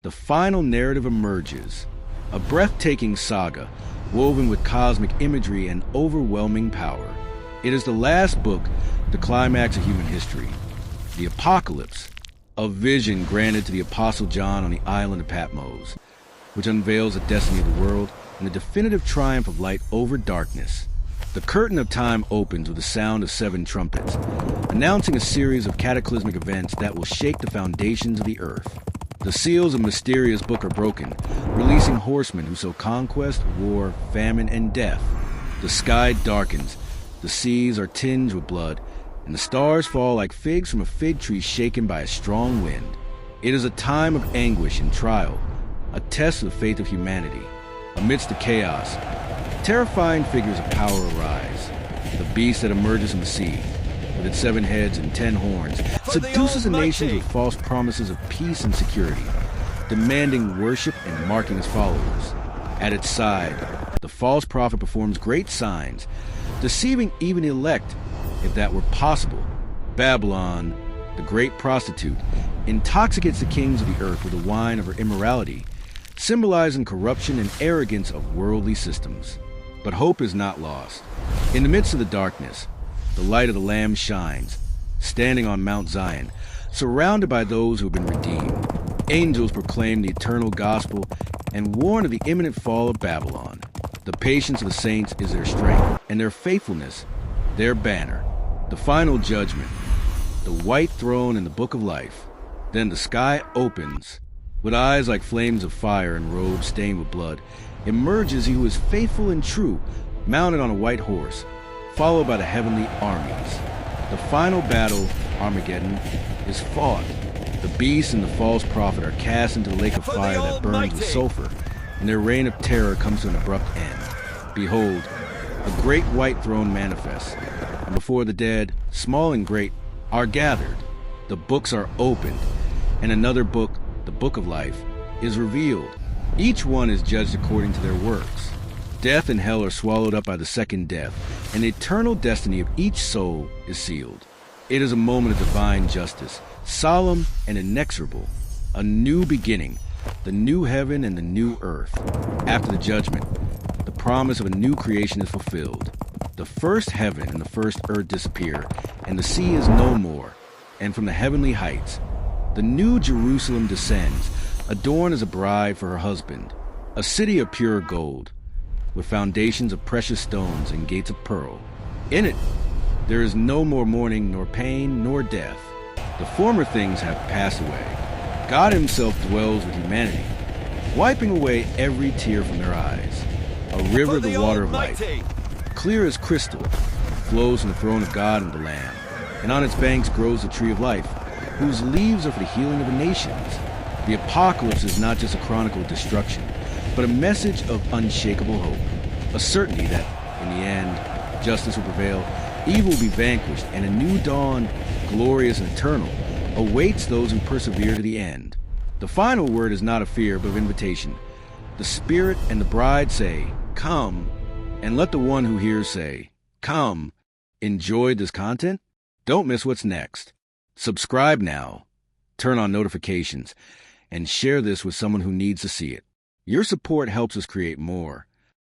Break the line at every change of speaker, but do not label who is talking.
the final narrative emerges, a breathtaking saga woven with cosmic imagery and overwhelming power. It is the last book, the climax of human history, the apocalypse, a vision granted to the Apostle John on the island of Patmos, which unveils the destiny of the world and the definitive triumph of light over darkness. The curtain of time opens with the sound of 7 trumpets, announcing a series of cataclysmic events that will shake the foundations of the earth. The seals of mysterious book are broken, releasing horsemen who sow conquest, war, famine, and death. The sky darkens, the seas are tinged with blood, and the stars fall like figs from a fig tree shaken by a strong wind. It is a time of anguish and trial, a test of the faith of humanity. Amidst the chaos, terrifying figures of power arise. The beast that emerges from the sea, with its 7 heads and 10 horns, seduces the nations with false promises of peace and security, demanding worship and marking its followers. At its side, the false prophet performs great signs, deceiving even the elect, if that were possible. Babylon, the great prostitute, intoxicates the kings of the earth with the wine of her immorality, symbolizing corruption and arrogance of worldly systems. But hope is not lost. In the midst of the darkness, the light of the Lamb shines, standing on Mount Zion, surrounded by those who have been redeemed. Angels proclaim the eternal gospel and warn of the imminent fall of Babylon. The patience of the saints is their strength, and their faithfulness, their banner. The final judgment, the white throne in the book of life. Then the sky opens. With eyes like flames of fire and robes stained with blood, emerges he who is faithful and true, mounted on a white horse, followed by the heavenly armies. The final battle, Armageddon, is fought. The beast and the false prophet are cast into the lake of fire that burns with sulfur, and their reign of terror comes to an abrupt end. Behold, a great white throne manifests, and before the dead, small and great, are gathered. The books are opened, and another book, the book of life, is revealed. Each one is judged according to their works. Death and hell are swallowed up by the second death, and the eternal destiny of each soul is sealed. It is a moment of divine justice, solemn and inexorable. A new beginning, the new heaven and the new earth. After the judgment, the promise of a new creation is fulfilled. The first heaven and the first earth disappear, and the sea is no more. And from the heavenly heights, the new Jerusalem descends, adorned as a bride for her husband, a city of pure gold, with foundations of precious stones and gates of pearl. In it, there is no more mourning, nor pain, nor death. The former things have passed away. God himself dwells with humanity, wiping away every tear from their eyes. A river of the water of life, clear as crystal, flows from the throne of God and the Lamb, and on its banks grows the tree of life, whose leaves are for the healing of the nations. The apocalypse is not just a chronicle of destruction, but a message of unshakable hope, a certainty that, in the end, justice will prevail, evil will be vanquished, and a new dawn, glorious and eternal, awaits those who persevere to the end. The final word is not of fear, but of invitation. The Spirit and the bride say, "Come," and let the one who hears say, "Come." Enjoyed this content? Don't miss what's next. Subscribe now, turn on notifications, and share this with someone who needs to see it. Your support helps us create more.